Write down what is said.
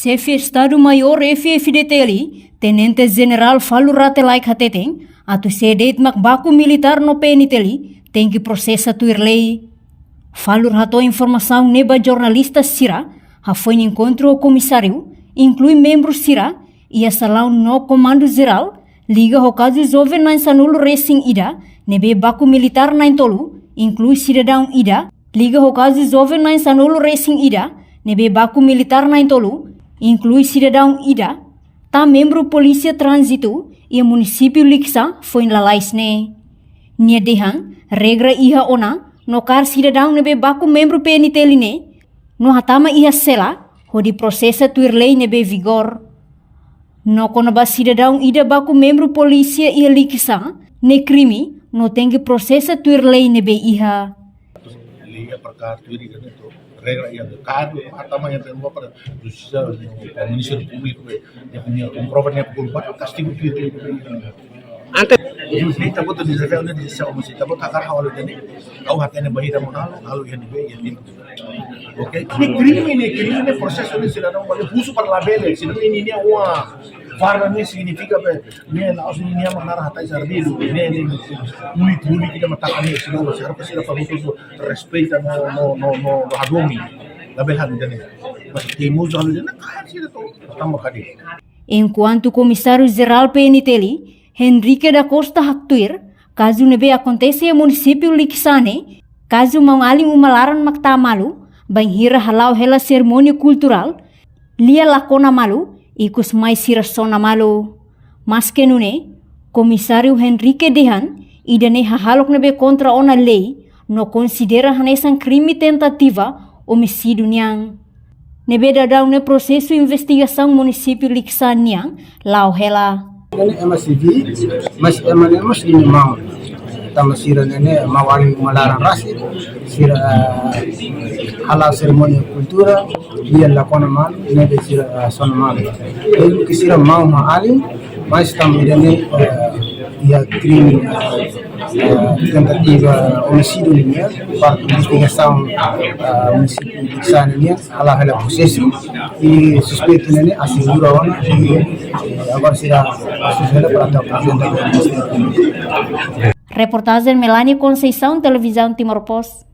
Chefe Estado-Maior FFDTLI, Tenente General Falu Ratelai Hateteng, atau sedeit makbaku militar no PNTLI, tem que processa tuir lei. Falur ratou informação neba jornalista Sira, foi no encontro o comissário, inclui membros Sira, e a salão no comando geral, liga o caso jovem na Sanulu Racing Ida, nebe baku militar na Tolu, inclui cidadão Ida, liga o caso jovem na Sanulu Racing Ida, nebe baku militar na Tolu, inclui cidadão Ida, tá membro polícia trânsito e município Liksa foi na laisne. Nia dehan, regra iha ona, no car cidadão nebe baku membro PNTLI ne, no hatama iha sela, ho di processa tuir lei nebe vigor. No konaba cidadão Ida baku membro polícia iha Liksa, ne crime, no tem que processa tuir lei nebe iha. Liga perkara tuir itu regra yang kado atama yang terbuat pada justiça Ministério Público yang punya comprovação culpa castigo tuir ante kita butuh disahkan oleh disahkan mesti kita butuh akar hal ini kau hatinya bahira mahal halu yang dibayar yang oke ini crime proses ini cidadão boleh busu per label cidadão ini uang varna ini significa ini langsung ini yang mengarah hatai sardido ini mulit kita matakan ini cidadão seharusnya kita perlu respeita no adomi label hal ini mas temos hal ini kan cidadão tambah kadi. Enquanto Comissário Geral PNTLI Henrique da Costa Haktuir, caso nebe acontece em município Liksane, caso mangaling umalaran makta malu, banhira halau hela cerimônia cultural, lia lakona malu, ikus mais sirasona malu. Mas que nune, Comissário Henrique Dehan, idane hahalok nebe contra ona lei, no considera hanesan crime tentativa, homicídio niang. Nebe dadau ne processo investigação município Liksane niang, lau hela. Ini MSV, mas ini mau, tambah sira ini mawali malarang rasid, sira halal seremoni kultura, dia lakona mal, nebe sira son mal. Itu kisira mau maalim, mas tambah ini ya crime tentativa homicídio ini, parte investigação município de sana ini, hala processo e suspeito ini assegura ona e agora será assegurada para apresentar. Reportagem Melanie Conceição, Televisão Timor Post.